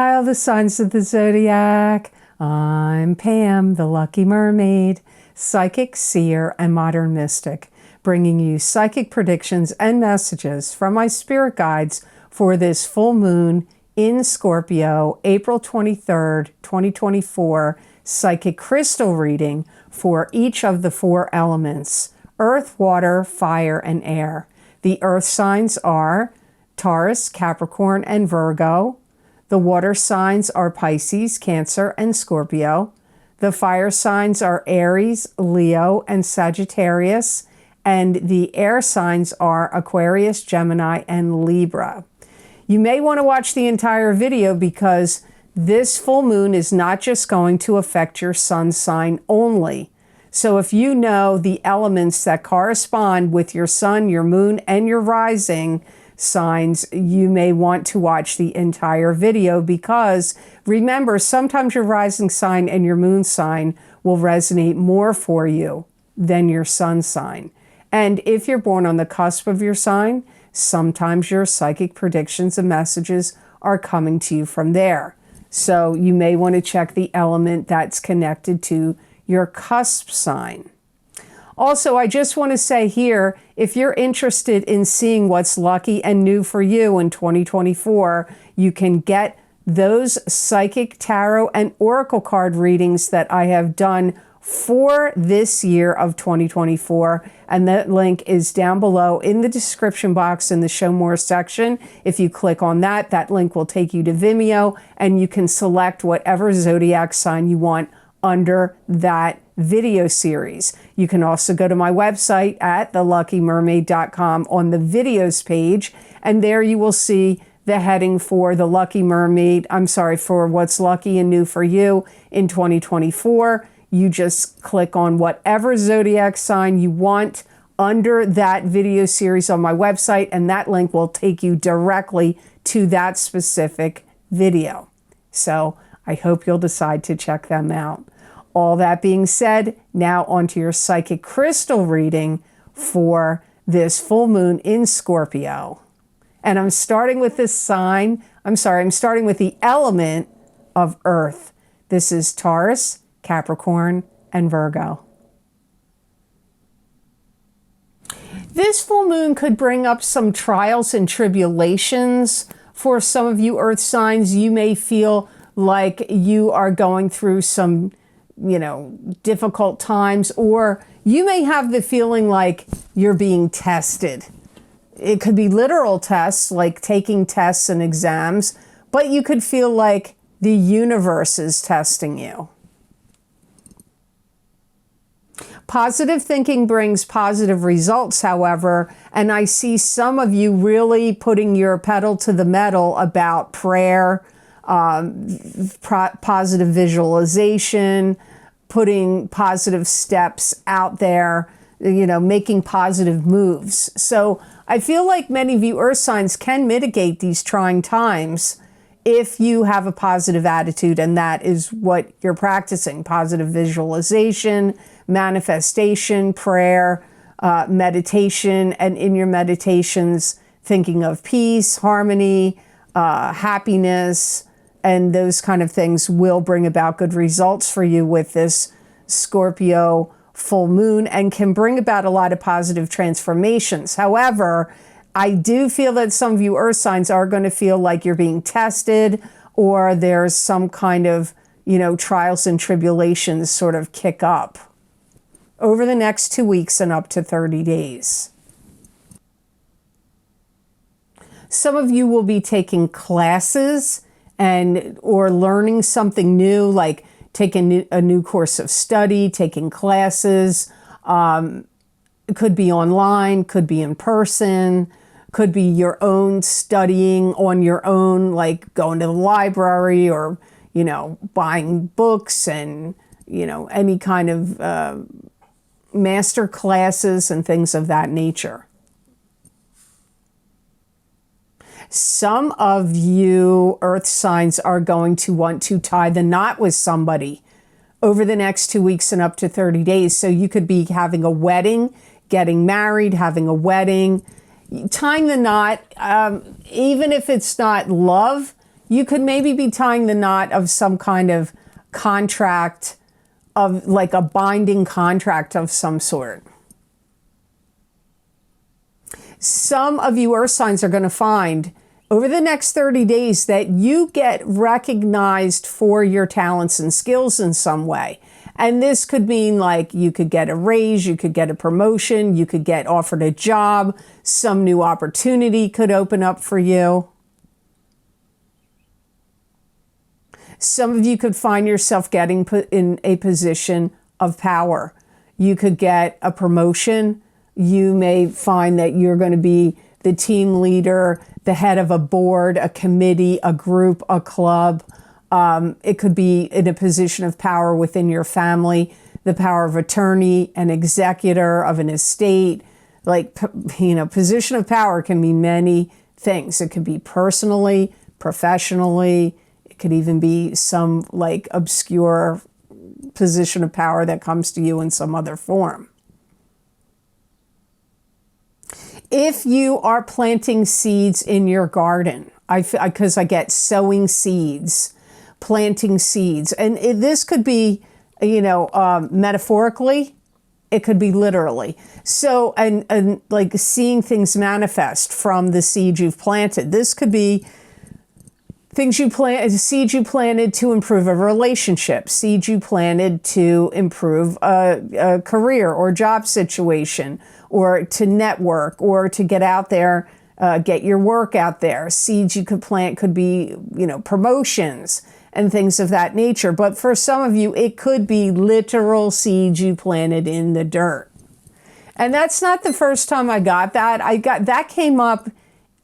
Hi, all the signs of the zodiac. I'm Pam, the Lucky Mermaid, psychic, seer, and modern mystic, bringing you psychic predictions and messages from my spirit guides for this full moon in Scorpio, April 23rd, 2024, psychic crystal reading for each of the four elements: earth, water, fire, and air. The earth signs are Taurus, Capricorn, and Virgo. The water signs are Pisces, Cancer, and Scorpio. The fire signs are Aries, Leo, and Sagittarius. And the air signs are Aquarius, Gemini, and Libra. You may want to watch the entire video because this full moon is not just going to affect your sun sign only. So if you know the elements that correspond with your sun, your moon, and your rising signs, you may want to watch the entire video because remember, sometimes your rising sign and your moon sign will resonate more for you than your sun sign. And if you're born on the cusp of your sign, sometimes your psychic predictions and messages are coming to you from there. So you may want to check the element that's connected to your cusp sign. Also, I just want to say here, if you're interested in seeing what's lucky and new for you in 2024, you can get those psychic tarot and oracle card readings that I have done for this year of 2024. And that link is down below in the description box in the Show More section. If you click on that, that link will take you to Vimeo and you can select whatever zodiac sign you want under that video series. You can also go to my website at theluckymermaid.com on the videos page, and there you will see the heading for the Lucky Mermaid, for what's lucky and new for you in 2024. You just click on whatever zodiac sign you want under that video series on my website, and that link will take you directly to that specific video. So I hope you'll decide to check them out. All that being said, now onto your psychic crystal reading for this full moon in Scorpio. And I'm starting with this sign, I'm starting with the element of earth. This is Taurus, Capricorn, and Virgo. This full moon could bring up some trials and tribulations. For some of you earth signs, you may feel like you are going through some difficult times, or you may have the feeling like you're being tested. It could be literal tests, like taking tests and exams, but you could feel like the universe is testing you. Positive thinking brings positive results, however, and I see some of you really putting your pedal to the metal about prayer, positive visualization, putting positive steps out there, making positive moves. So I feel like many of you earth signs can mitigate these trying times if you have a positive attitude, and that is what you're practicing: positive visualization, manifestation, prayer, meditation, and in your meditations, thinking of peace, harmony, happiness, and those kind of things will bring about good results for you with this Scorpio full moon, and can bring about a lot of positive transformations. However, I do feel that some of you earth signs are going to feel like you're being tested, or there's some kind of, trials and tribulations sort of kick up over the next 2 weeks and up to 30 days. Some of you will be taking classes or learning something new, like taking a new course of study, taking classes. It could be online, could be in person, could be your own studying on your own, like going to the library or, buying books and, any kind of master classes and things of that nature. Some of you earth signs are going to want to tie the knot with somebody over the next 2 weeks and up to 30 days. So you could be having a wedding, getting married, having a wedding, tying the knot. Even if it's not love, You could maybe be tying the knot of some kind of contract, of like a binding contract of some sort. Some of you earth signs are going to find over the next 30 days that you get recognized for your talents and skills in some way. And this could mean like you could get a raise, you could get a promotion, you could get offered a job, some new opportunity could open up for you. Some of you could find yourself getting put in a position of power. You could get a promotion. You may find that you're going to be the team leader, the head of a board, a committee, a group, a club. It could be in a position of power within your family, the power of attorney, an executor of an estate. Like, you know, position of power can mean many things. It could be personally, professionally. It could even be some like obscure position of power that comes to you in some other form. If you are planting seeds in your garden, because I get sowing seeds, planting seeds, and this could be, you know, metaphorically, it could be literally. So, and like seeing things manifest from the seed you've planted. This could be things you plant, seeds you planted to improve a relationship, seeds you planted to improve a career or job situation, or to network, or to get out there, get your work out there. Seeds you could plant could be, you know, promotions and things of that nature. But for some of you, it could be literal seeds you planted in the dirt. And that's not the first time I got that. That came up.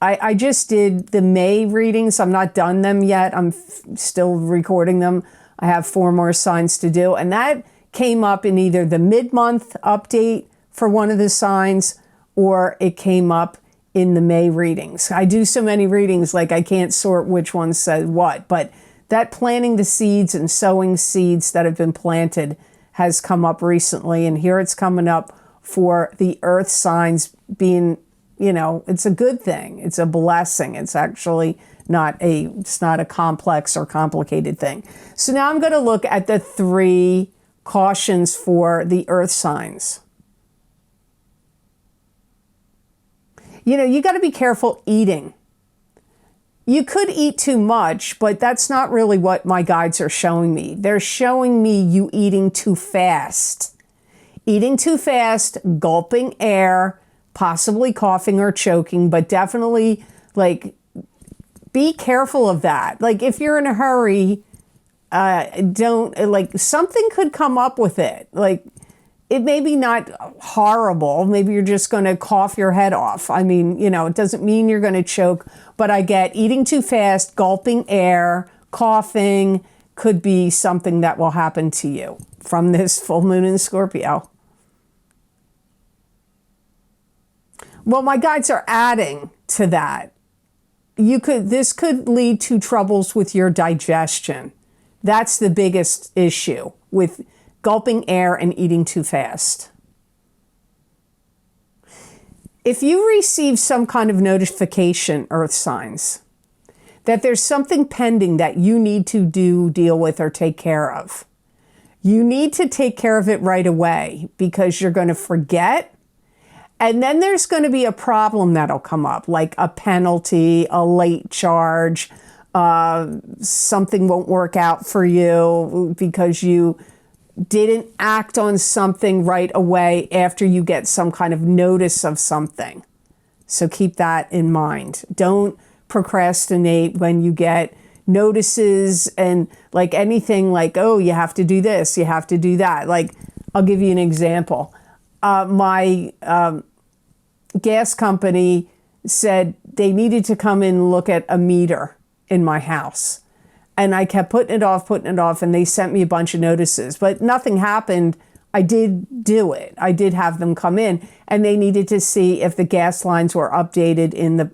I just did the May readings. I'm not done them yet. I'm still recording them. I have 4 more signs to do. And that came up in either the mid-month update for one of the signs, or it came up in the May readings. I do so many readings, like I can't sort which one said what, but that planting the seeds and sowing seeds that have been planted has come up recently. And here it's coming up for the earth signs being, you know, it's a good thing. It's a blessing. It's actually it's not a complex or complicated thing. So now I'm going to look at the 3 cautions for the earth signs. You know, you got to be careful eating. You could eat too much, but that's not really what my guides are showing me. They're showing me you eating too fast. Eating too fast, gulping air, possibly coughing or choking, but definitely like be careful of that. Like if you're in a hurry, something could come up with it. Like it may be not horrible. Maybe you're just going to cough your head off. I mean, you know, it doesn't mean you're going to choke, but I get eating too fast, gulping air, coughing could be something that will happen to you from this full moon in Scorpio. Well, my guides are adding to that. This could lead to troubles with your digestion. That's the biggest issue with gulping air and eating too fast. If you receive some kind of notification, earth signs, that there's something pending that you need to deal with or take care of, you need to take care of it right away because you're going to forget. And then there's going to be a problem that'll come up, like a penalty, a late charge, something won't work out for you because you didn't act on something right away after you get some kind of notice of something. So keep that in mind. Don't procrastinate when you get notices and like anything like, oh, you have to do this, you have to do that. Like, I'll give you an example. My gas company said they needed to come in and look at a meter in my house. And I kept putting it off, and they sent me a bunch of notices. But nothing happened. I did do it. I did have them come in, and they needed to see if the gas lines were updated in the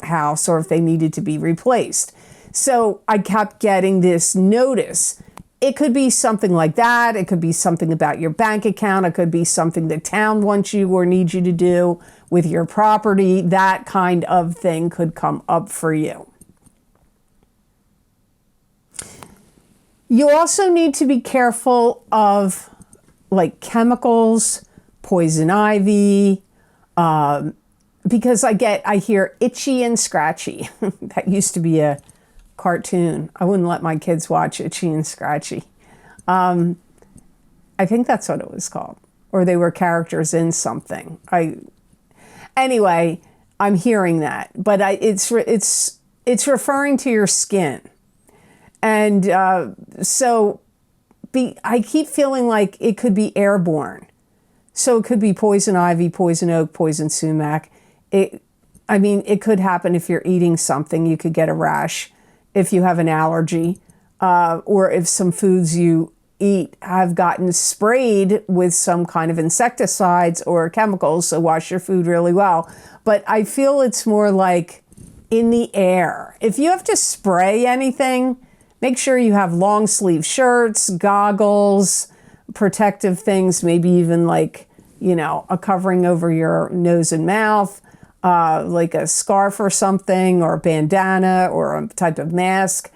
house or if they needed to be replaced. So I kept getting this notice. It could be something like that. It could be something about your bank account. It could be something the town wants you or needs you to do with your property. That kind of thing could come up for you. You also need to be careful of like chemicals, poison ivy, because I hear itchy and scratchy. That used to be a cartoon. I wouldn't let my kids watch Itchy and Scratchy. I think that's what it was called, or they were characters in something. Anyway, I'm hearing that, but it's referring to your skin, and I keep feeling like it could be airborne. So it could be poison ivy, poison oak, poison sumac. It could happen if you're eating something. You could get a rash if you have an allergy, or if some foods you eat have gotten sprayed with some kind of insecticides or chemicals, so wash your food really well. But I feel it's more like in the air. If you have to spray anything, make sure you have long sleeve shirts, goggles, protective things, maybe even like, a covering over your nose and mouth, like a scarf or something, or a bandana or a type of mask.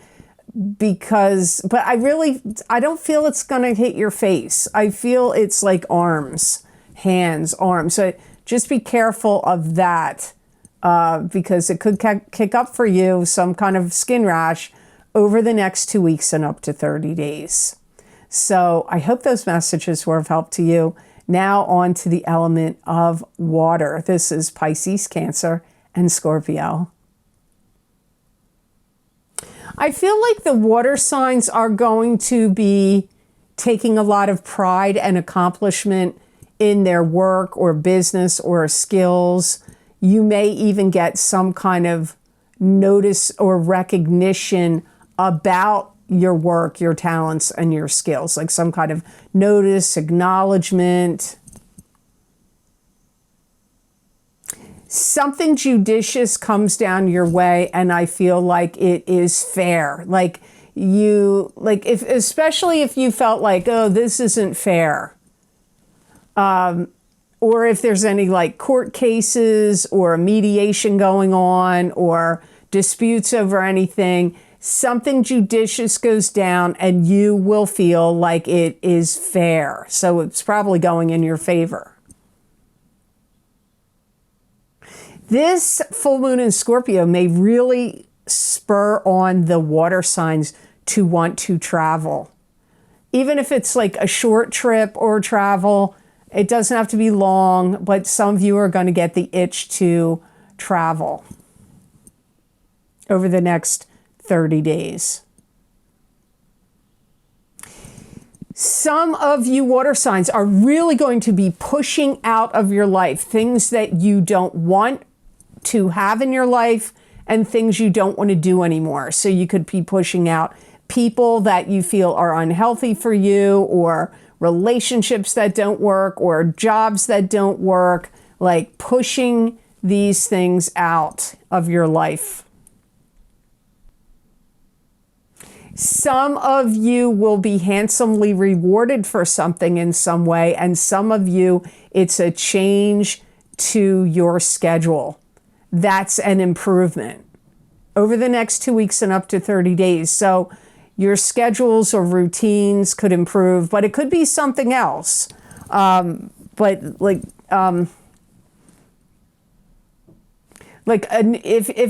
But I don't feel it's going to hit your face. I feel it's like arms, hands, arms. So just be careful of that, because it could kick up for you some kind of skin rash over the next 2 weeks and up to 30 days. So I hope those messages were of help to you. Now on to the element of water. This is Pisces, Cancer, and Scorpio. I feel like the water signs are going to be taking a lot of pride and accomplishment in their work or business or skills. You may even get some kind of notice or recognition about your work, your talents, and your skills, like some kind of notice, acknowledgement. Something judicious comes down your way, and I feel like it is fair. Especially if you felt like, oh, this isn't fair. Or if there's any like court cases or mediation going on or disputes over anything, something judicious goes down and you will feel like it is fair. So it's probably going in your favor. This full moon in Scorpio may really spur on the water signs to want to travel. Even if it's like a short trip or travel, it doesn't have to be long, but some of you are going to get the itch to travel over the next 30 days. Some of you water signs are really going to be pushing out of your life things that you don't want to have in your life and things you don't want to do anymore. So you could be pushing out people that you feel are unhealthy for you, or relationships that don't work, or jobs that don't work, like pushing these things out of your life. Some of you will be handsomely rewarded for something in some way, and some of you, it's a change to your schedule. That's an improvement over the next 2 weeks and up to 30 days. So your schedules or routines could improve, but it could be something else. If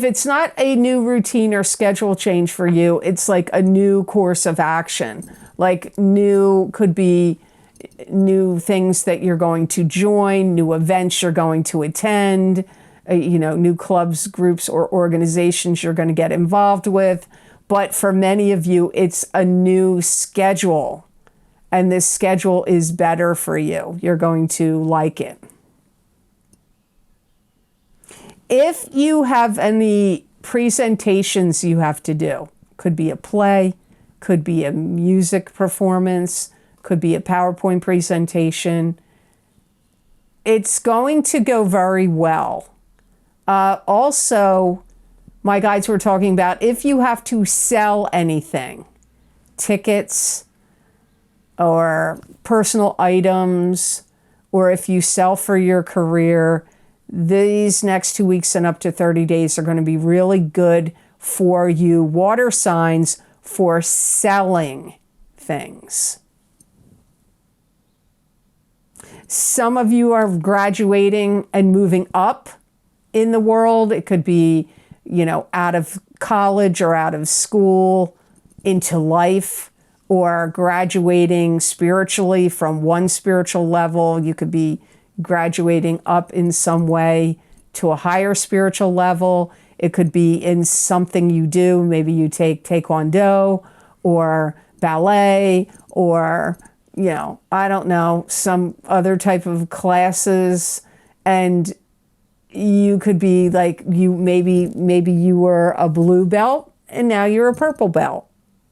it's not a new routine or schedule change for you, it's like a new course of action. Like could be new things that you're going to join, new events you're going to attend, new clubs, groups, or organizations you're going to get involved with. But for many of you, it's a new schedule, and this schedule is better for you. You're going to like it. If you have any presentations you have to do, could be a play, could be a music performance, could be a PowerPoint presentation, it's going to go very well. Also, my guides were talking about if you have to sell anything, tickets or personal items, or if you sell for your career, these next 2 weeks and up to 30 days are going to be really good for you water signs for selling things. Some of you are graduating and moving up in the world. It could be, out of college or out of school into life, or graduating spiritually from one spiritual level. You could be graduating up in some way to a higher spiritual level. It could be in something you do. Maybe you take taekwondo or ballet or, I don't know, some other type of classes. And you could be like, maybe you were a blue belt and now you're a purple belt.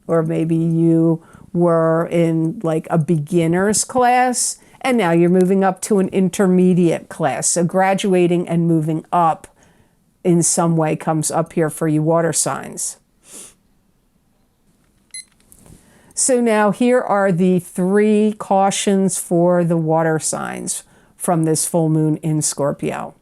Or maybe you were in like a beginner's class and now you're moving up to an intermediate class. So graduating and moving up in some way comes up here for you water signs. So now here are the 3 cautions for the water signs from this full moon in Scorpio.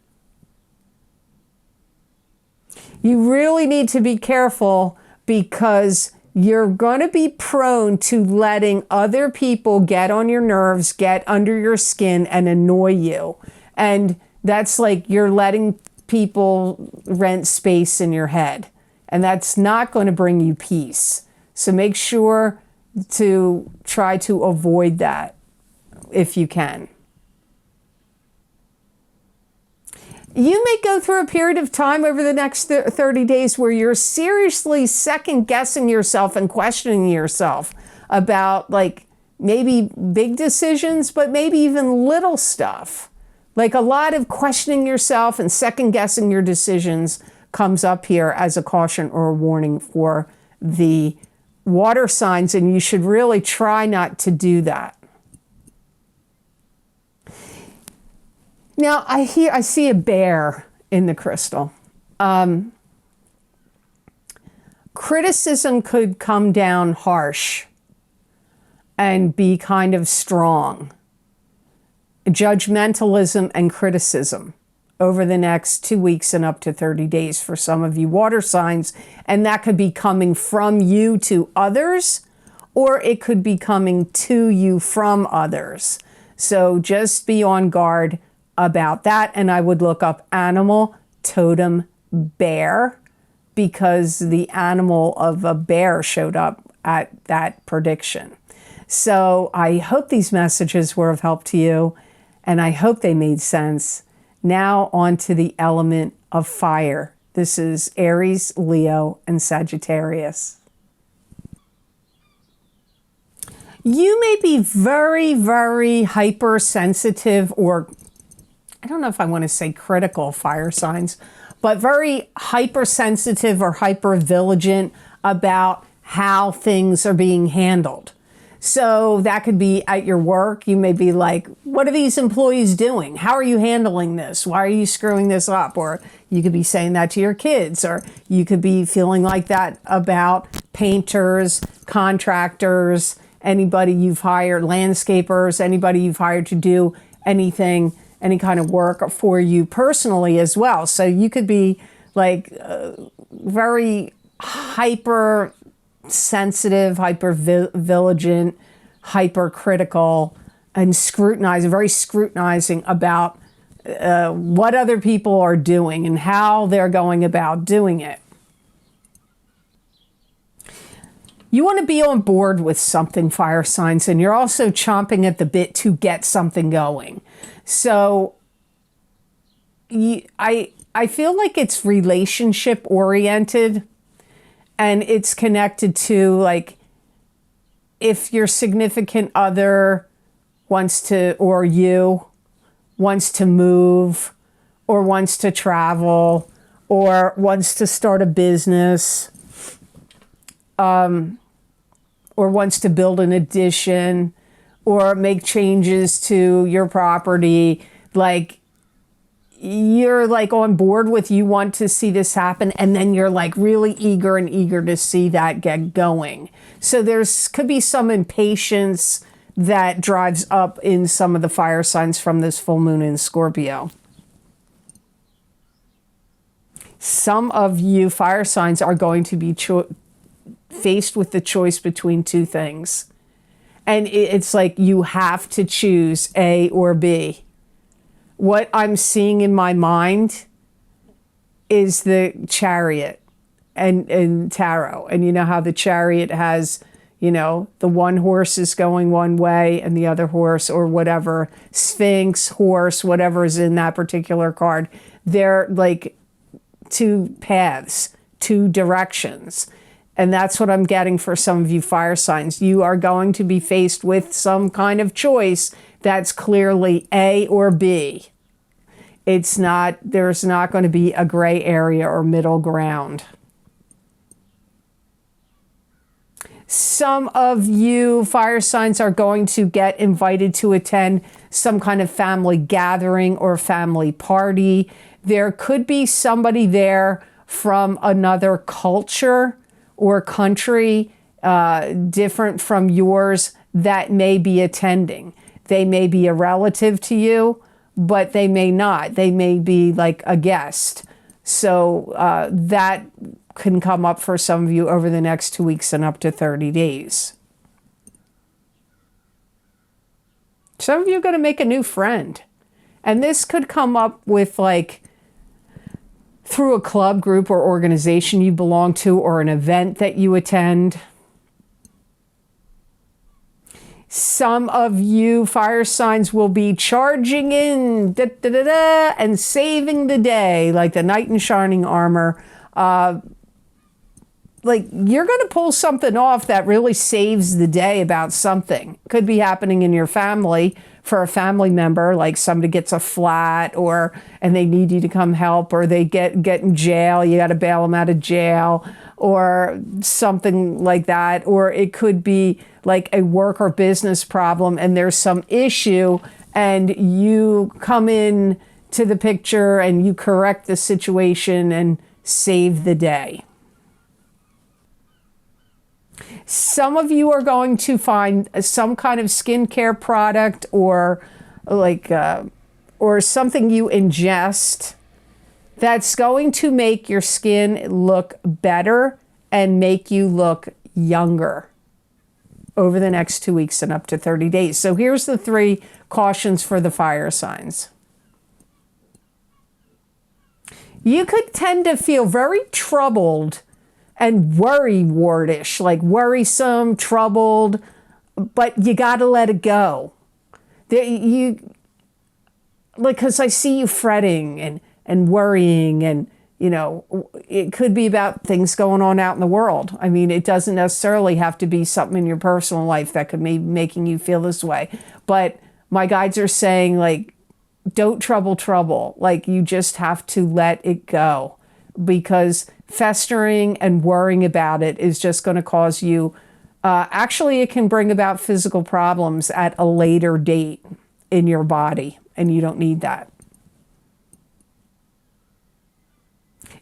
You really need to be careful because you're going to be prone to letting other people get on your nerves, get under your skin, and annoy you. And that's like you're letting people rent space in your head. And that's not going to bring you peace. So make sure to try to avoid that if you can. You may go through a period of time over the next 30 days where you're seriously second guessing yourself and questioning yourself about like maybe big decisions, but maybe even little stuff. Like a lot of questioning yourself and second guessing your decisions comes up here as a caution or a warning for the water signs, and you should really try not to do that. Now, I see a bear in the crystal. Criticism could come down harsh and be kind of strong. Judgmentalism and criticism over the next 2 weeks and up to 30 days for some of you water signs. And that could be coming from you to others, or it could be coming to you from others. So just be on guard about that. And I would look up animal totem bear, because the animal of a bear showed up at that prediction. So I hope these messages were of help to you, and I hope they made sense. Now on to the element of fire. This is Aries, Leo, and Sagittarius. You may be very, very hypersensitive, or I don't know if I want to say critical fire signs, but very hypersensitive or hypervigilant about how things are being handled. So that could be at your work. You may be like, what are these employees doing? How are you handling this? Why are you screwing this up? Or you could be saying that to your kids, or you could be feeling like that about painters, contractors, anybody you've hired, landscapers, anybody you've hired to do anything, any kind of work for you personally as well. So you could be like very hypersensitive, hypervigilant, hypercritical, and very scrutinizing about what other people are doing and how they're going about doing it. You want to be on board with something, fire signs, and you're also chomping at the bit to get something going. So I feel like it's relationship oriented, and it's connected to like if your significant other wants to, or you wants to move, or wants to travel, or wants to start a business, or wants to build an addition, or make changes to your property, like you're like on board with, you want to see this happen, and then you're like really eager to see that get going. So could be some impatience that drives up in some of the fire signs from this full moon in Scorpio. Some of you fire signs are going to be faced with the choice between 2 things. And it's like you have to choose A or B. What I'm seeing in my mind is the Chariot and tarot. And you know how the Chariot has, you know, the one horse is going one way and the other horse, or whatever, Sphinx, horse, whatever is in that particular card. They're like two paths, two directions. And that's what I'm getting for some of you fire signs. You are going to be faced with some kind of choice that's clearly A or B. It's not, there's not going to be a gray area or middle ground. Some of you fire signs are going to get invited to attend some kind of family gathering or family party. There could be somebody there from another culture or country different from yours that may be attending. They may be a relative to you, but they may not. They may be like a guest. So that can come up for some of you over the next 2 weeks and up to 30 days. Some of you are going to make a new friend. And this could come up with like through a club, group, or organization you belong to, or an event that you attend. Some of you fire signs will be charging in and saving the day, like the knight in shining armor. Like you're going to pull something off that really saves the day about something. Could be happening in your family for a family member, like somebody gets a flat and they need you to come help, or they get in jail, you got to bail them out of jail, or something like that. Or it could be like a work or business problem and there's some issue and you come in to the picture and you correct the situation and save the day. Some of you are going to find some kind of skincare product or like or something you ingest that's going to make your skin look better and make you look younger over the next 2 weeks and up to 30 days. So here's the 3 cautions for the fire signs. You could tend to feel very troubled and worry-wardish, like worrisome, troubled, but you got to let it go. Because I see you fretting and worrying, and, you know, it could be about things going on out in the world. I mean, it doesn't necessarily have to be something in your personal life that could be making you feel this way. But my guides are saying, like, don't trouble. Like, you just have to let it go, because festering and worrying about it is just going to cause you, actually it can bring about physical problems at a later date in your body, and you don't need that.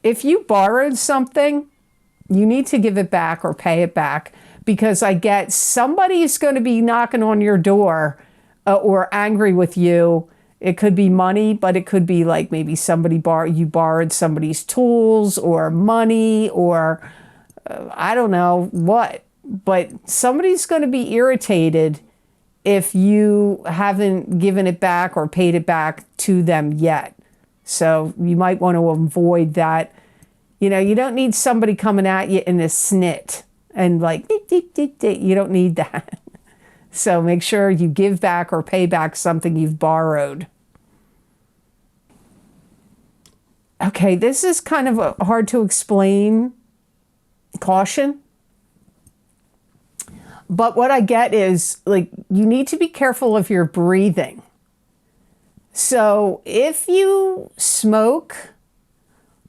If you borrowed something, you need to give it back or pay it back, because I get somebody's going to be knocking on your door or angry with you. It could be money, but it could be like maybe you borrowed somebody's tools or money, or I don't know what. But somebody's going to be irritated if you haven't given it back or paid it back to them yet. So you might want to avoid that. You know, you don't need somebody coming at you in a snit and like, you don't need that. So make sure you give back or pay back something you've borrowed. Okay, this is kind of a hard to explain caution. But what I get is, like, you need to be careful of your breathing. So if you smoke,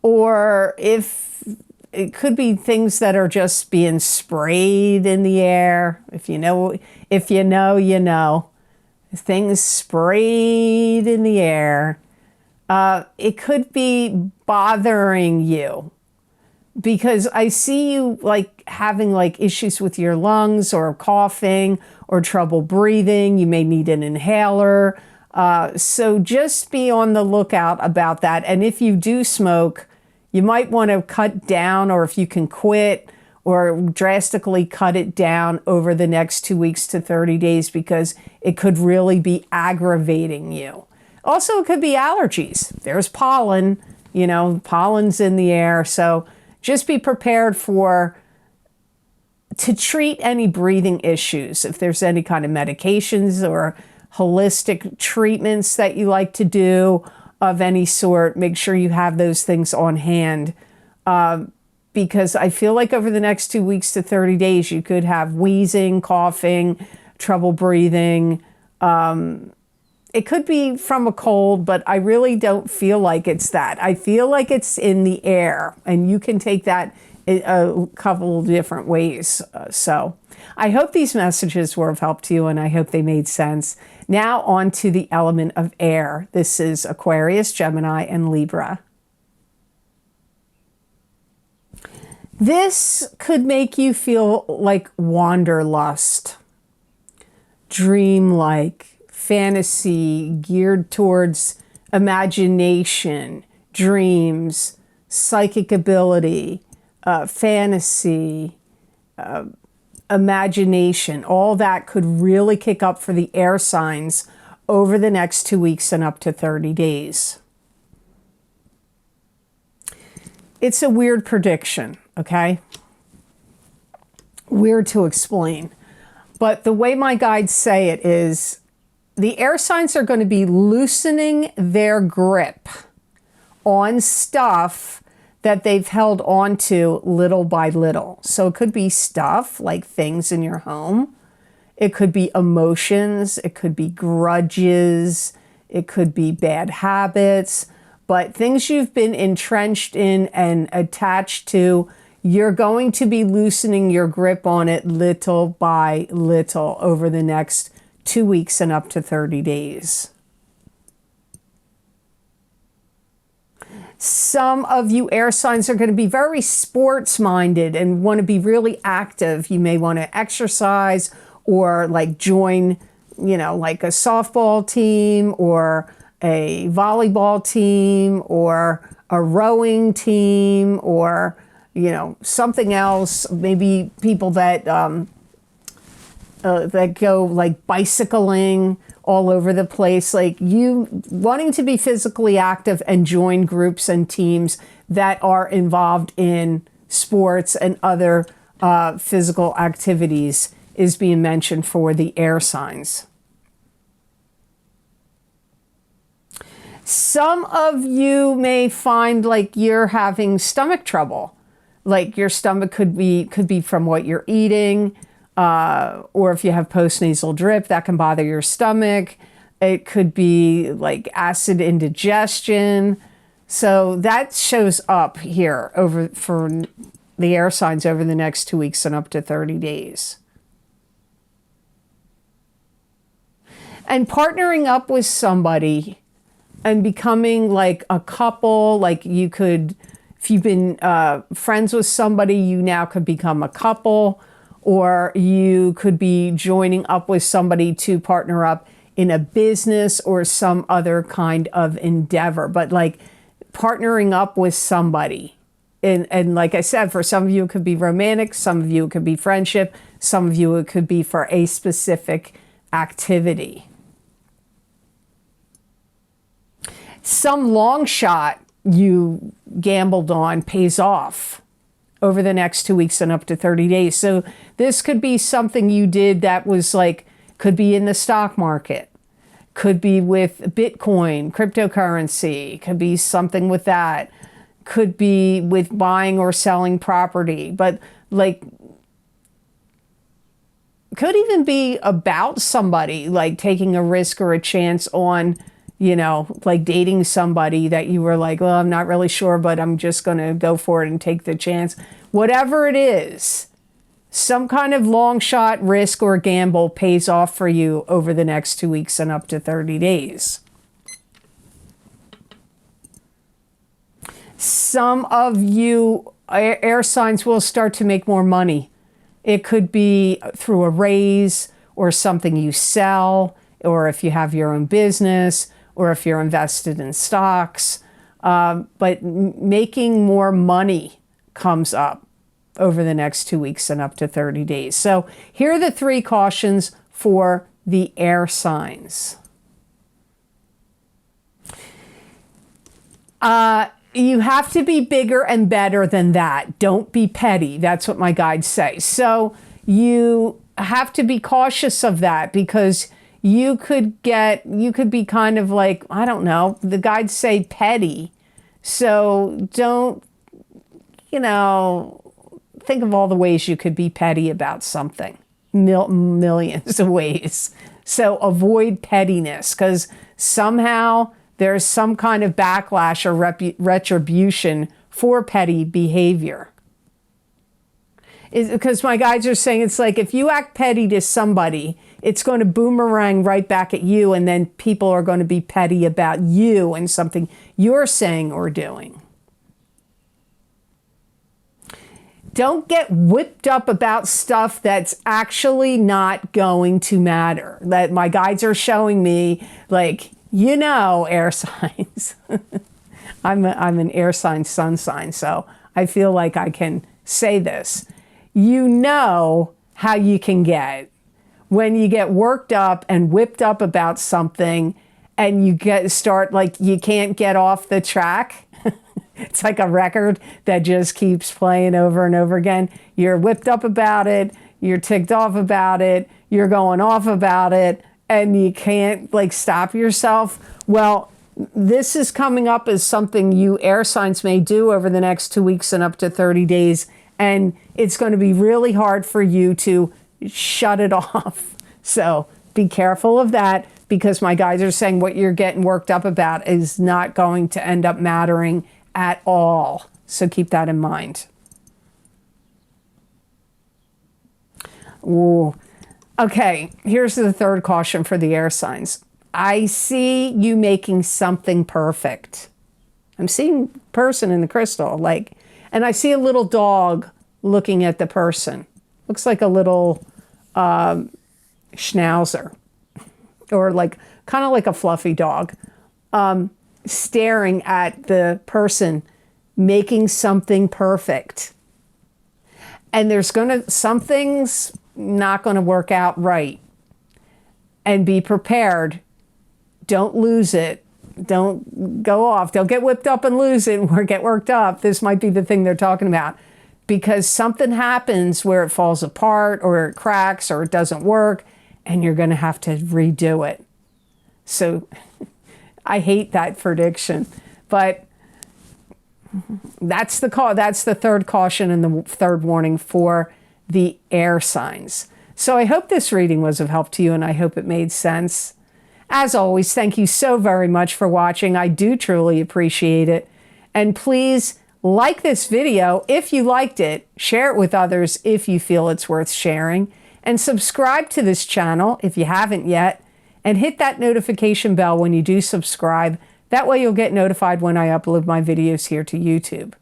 or if it could be things that are just being sprayed in the air, if you know, you know. Things sprayed in the air. It could be bothering you, because I see you like having like issues with your lungs, or coughing, or trouble breathing. You may need an inhaler. So just be on the lookout about that. And if you do smoke, you might want to cut down, or if you can quit, or drastically cut it down over the next 2 weeks to 30 days because it could really be aggravating you. Also, it could be allergies. There's pollen, you know, pollen's in the air. So just be prepared to treat any breathing issues. If there's any kind of medications or holistic treatments that you like to do of any sort, make sure you have those things on hand. Because I feel like over the next 2 weeks to 30 days, you could have wheezing, coughing, trouble breathing. It could be from a cold, but I really don't feel like it's that. I feel like it's in the air, and you can take that a couple of different ways. So I hope these messages were of help to you, and I hope they made sense. Now on to the element of air. This is Aquarius, Gemini, and Libra. This could make you feel like wanderlust, dreamlike, fantasy, geared towards imagination, dreams, psychic ability, fantasy, imagination. All that could really kick up for the air signs over the next 2 weeks and up to 30 days. It's a weird prediction, okay? Weird to explain. But the way my guides say it is the air signs are going to be loosening their grip on stuff that they've held on to little by little. So it could be stuff like things in your home. It could be emotions. It could be grudges. It could be bad habits. But things you've been entrenched in and attached to, you're going to be loosening your grip on it little by little over the next 2 weeks and up to 30 days. Some of you air signs are going to be very sports-minded and want to be really active. You may want to exercise or like join, you know, like a softball team or a volleyball team or a rowing team or, you know, something else. Maybe people that go like bicycling all over the place, like you wanting to be physically active and join groups and teams that are involved in sports and other physical activities is being mentioned for the air signs. Some of you may find like you're having stomach trouble. Like your stomach could be from what you're eating, or if you have postnasal drip, that can bother your stomach. It could be like acid indigestion. So that shows up here for the air signs over the next 2 weeks and up to 30 days. And partnering up with somebody and becoming like a couple, like you could, if you've been friends with somebody, you now could become a couple, or you could be joining up with somebody to partner up in a business or some other kind of endeavor. But like partnering up with somebody. And like I said, for some of you, it could be romantic. Some of you, it could be friendship. Some of you, it could be for a specific activity. Some long shot you gambled on pays off over the next 2 weeks and up to 30 days. So this could be something you did that was like, could be in the stock market, could be with Bitcoin, cryptocurrency, could be something with that, could be with buying or selling property, but like, could even be about somebody, like taking a risk or a chance on, you know, like dating somebody that you were like, well, I'm not really sure, but I'm just going to go for it and take the chance. Whatever it is, some kind of long shot risk or gamble pays off for you over the next 2 weeks and up to 30 days. Some of you air signs will start to make more money. It could be through a raise or something you sell, or if you have your own business, or if you're invested in stocks. But making more money comes up over the next 2 weeks and up to 30 days. So here are the 3 cautions for the air signs. You have to be bigger and better than that. Don't be petty. That's what my guides say. So you have to be cautious of that, because you could be kind of like, I don't know, the guides say petty. So don't, think of all the ways you could be petty about something. Millions of ways. So avoid pettiness, because somehow there's some kind of backlash or retribution for petty behavior. Because my guides are saying it's like if you act petty to somebody, it's going to boomerang right back at you, and then people are going to be petty about you and something you're saying or doing. Don't get whipped up about stuff that's actually not going to matter. That my guides are showing me, like, air signs. I'm an air sign, sun sign, so I feel like I can say this. You know how you can get when you get worked up and whipped up about something, and you you can't get off the track. It's like a record that just keeps playing over and over again. You're whipped up about it, you're ticked off about it, you're going off about it, and you can't stop yourself. Well, this is coming up as something you air signs may do over the next 2 weeks and up to 30 days. And it's going to be really hard for you to shut it off. So be careful of that, because my guides are saying what you're getting worked up about is not going to end up mattering at all. So keep that in mind. Ooh. Okay, here's the 3rd caution for the air signs. I see you making something perfect. I'm seeing person in the crystal, and I see a little dog looking at the person. Looks like a little schnauzer, or kind of like a fluffy dog, staring at the person making something perfect. And something's not going to work out right. And be prepared. Don't lose it. Don't go off. Don't get whipped up and lose it or get worked up. This might be the thing they're talking about. Because something happens where it falls apart or it cracks or it doesn't work, and you're going to have to redo it. So I hate that prediction, but that's the 3rd caution and the 3rd warning for the air signs. So I hope this reading was of help to you, and I hope it made sense. As always, thank you so very much for watching. I do truly appreciate it. And please like this video if you liked it, share it with others if you feel it's worth sharing, and subscribe to this channel if you haven't yet, and hit that notification bell when you do subscribe. That way you'll get notified when I upload my videos here to YouTube.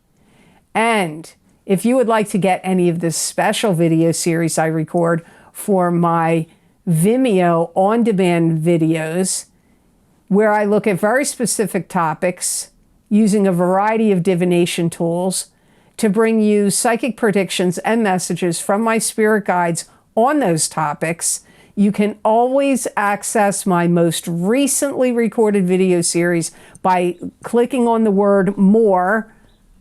And if you would like to get any of the special video series I record for my Vimeo on-demand videos, where I look at very specific topics using a variety of divination tools to bring you psychic predictions and messages from my spirit guides on those topics, you can always access my most recently recorded video series by clicking on the word "more"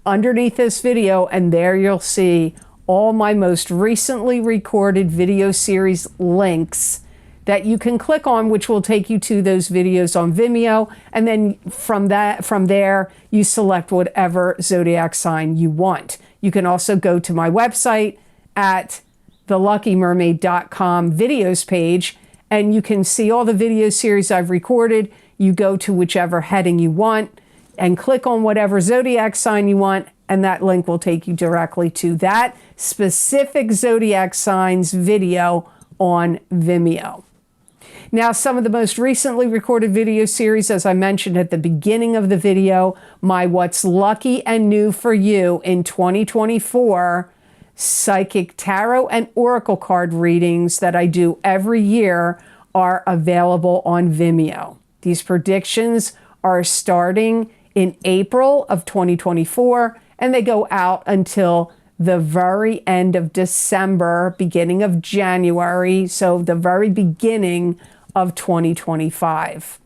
underneath this video, and there you'll see all my most recently recorded video series links that you can click on, which will take you to those videos on Vimeo. And then from there, you select whatever zodiac sign you want. You can also go to my website at theluckymermaid.com videos page, and you can see all the video series I've recorded. You go to whichever heading you want and click on whatever zodiac sign you want, and that link will take you directly to that specific zodiac signs video on Vimeo. Now, some of the most recently recorded video series, as I mentioned at the beginning of the video, my What's Lucky and New for You in 2024 psychic tarot and oracle card readings that I do every year are available on Vimeo. These predictions are starting in April of 2024, and they go out until the very end of December, beginning of January, so the very beginning of 2025.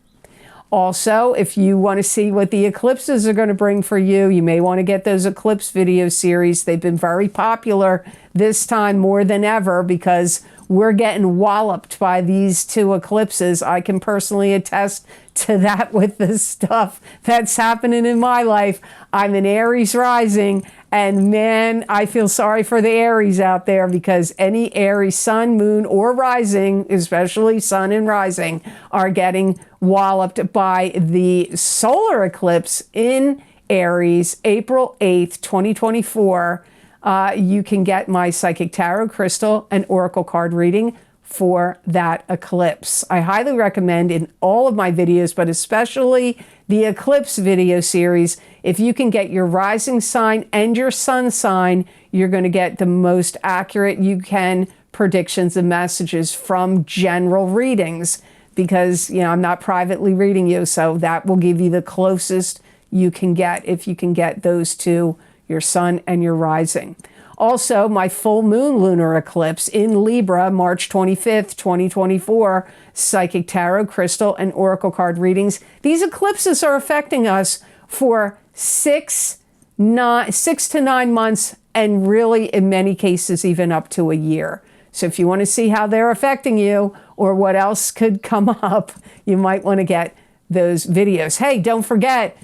Also, if you want to see what the eclipses are going to bring for you, you may want to get those eclipse video series. They've been very popular this time more than ever because we're getting walloped by these two eclipses. I can personally attest to that with the stuff that's happening in my life. I'm an Aries rising, and man, I feel sorry for the Aries out there because any Aries sun, moon, or rising, especially sun and rising, are getting walloped by the solar eclipse in Aries, April 8th, 2024. You can get my Psychic Tarot Crystal and Oracle card reading for that eclipse. I highly recommend in all of my videos, but especially the eclipse video series, if you can get your rising sign and your sun sign, you're going to get the most accurate you can predictions and messages from general readings because, you know, I'm not privately reading you, so that will give you the closest you can get if you can get those two, your sun and your rising. Also, my full moon lunar eclipse in Libra, March 25th, 2024, Psychic Tarot, Crystal, and Oracle card readings. These eclipses are affecting us for 6 to 9 months, and really, in many cases, even up to a year. So if you want to see how they're affecting you or what else could come up, you might want to get those videos. Hey, don't forget,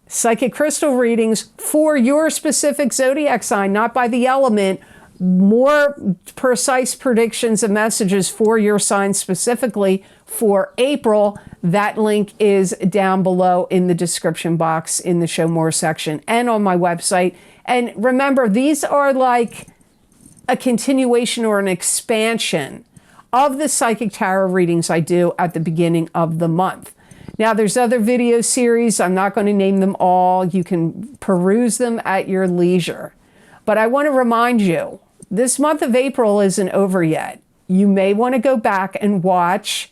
Psychic Crystal readings for your specific zodiac sign, not by the element. More precise predictions and messages for your sign specifically for April. That link is down below in the description box in the Show More section and on my website. And remember, these are like a continuation or an expansion of the Psychic Tarot readings I do at the beginning of the month. Now, there's other video series. I'm not going to name them all. You can peruse them at your leisure. But I want to remind you, this month of April isn't over yet. You may want to go back and watch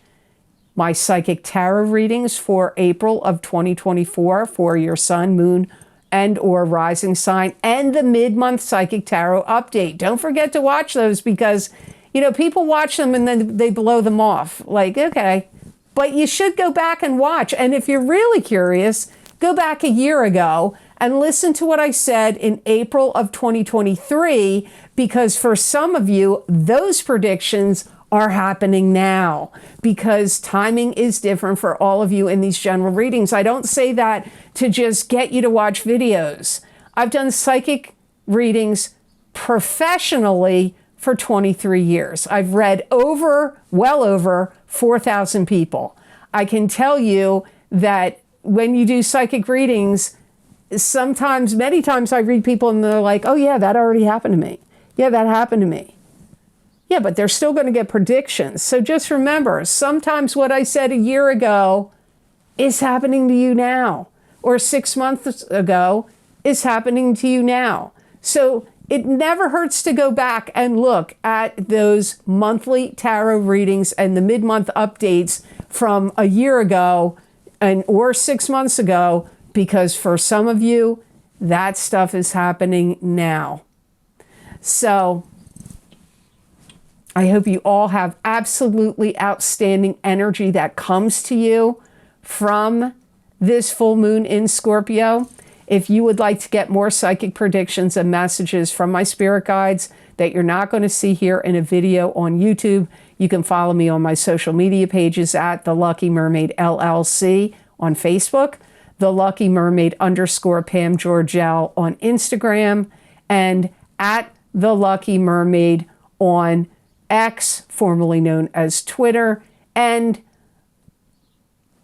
my Psychic Tarot readings for April of 2024 for your sun, moon, and or rising sign, and the mid-month Psychic Tarot update. Don't forget to watch those because, you know, people watch them and then they blow them off. Like, okay. But you should go back and watch. And if you're really curious, go back a year ago and listen to what I said in April of 2023, because for some of you, those predictions are happening now because timing is different for all of you in these general readings. I don't say that to just get you to watch videos. I've done psychic readings professionally for 23 years. I've read well over 4,000 people. I can tell you that when you do psychic readings, many times I read people and they're like, oh yeah, that already happened to me. Yeah, that happened to me. Yeah, but they're still going to get predictions. So just remember, sometimes what I said a year ago is happening to you now, or 6 months ago is happening to you now. So it never hurts to go back and look at those monthly tarot readings and the mid-month updates from a year ago or 6 months ago, because for some of you, that stuff is happening now. So I hope you all have absolutely outstanding energy that comes to you from this full moon in Scorpio. If you would like to get more psychic predictions and messages from my spirit guides that you're not going to see here in a video on YouTube, you can follow me on my social media pages at the Lucky Mermaid LLC on Facebook, the Lucky Mermaid _ Pam Georgel on Instagram, and at the Lucky Mermaid on X, formerly known as Twitter, and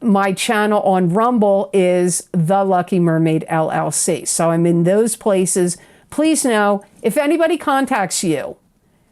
my channel on Rumble is The Lucky Mermaid LLC. So I'm in those places. Please know, if anybody contacts you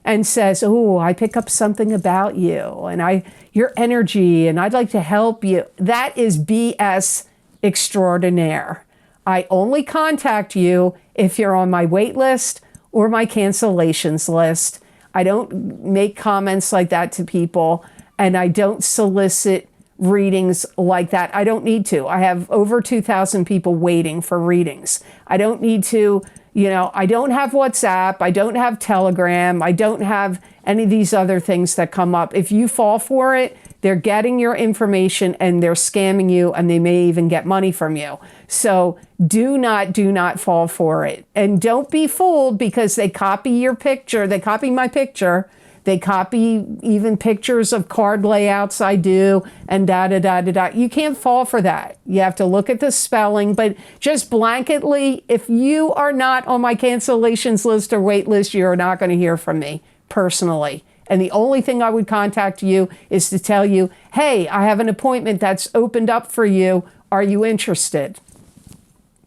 and says, oh, I pick up something about you and your energy and I'd like to help you, that is BS extraordinaire. I only contact you if you're on my wait list or my cancellations list. I don't make comments like that to people, and I don't solicit readings like that. I don't need to. I have over 2,000 people waiting for readings. I don't need to, You know, I don't have WhatsApp, I don't have Telegram, I don't have any of these other things that come up. If you fall for it, they're getting your information and they're scamming you, and they may even get money from you. So do not fall for it. And don't be fooled because they copy your picture, they copy my picture, they copy even pictures of card layouts I do, and da-da-da-da-da. You can't fall for that. You have to look at the spelling, but just blanketly, if you are not on my cancellations list or wait list, you're not going to hear from me personally. And the only thing I would contact you is to tell you, hey, I have an appointment that's opened up for you. Are you interested?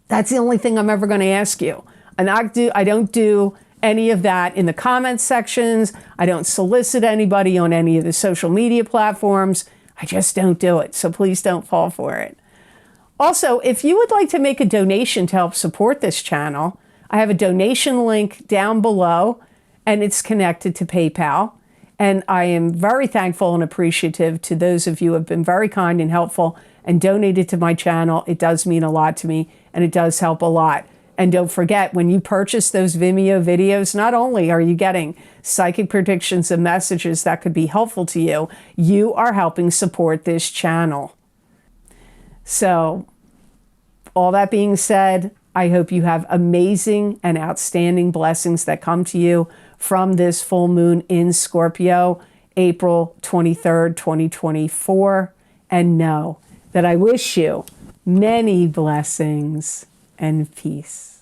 That's the only thing I'm ever going to ask you. And I don't do any of that in the comments sections. I don't solicit anybody on any of the social media platforms. I just don't do it. So please don't fall for it. Also, if you would like to make a donation to help support this channel, I have a donation link down below, and it's connected to PayPal. And I am very thankful and appreciative to those of you who have been very kind and helpful and donated to my channel. It does mean a lot to me, and it does help a lot. And don't forget, when you purchase those Vimeo videos, not only are you getting psychic predictions and messages that could be helpful to you, you are helping support this channel. So, all that being said, I hope you have amazing and outstanding blessings that come to you from this full moon in Scorpio, April 23rd, 2024. And know that I wish you many blessings and peace.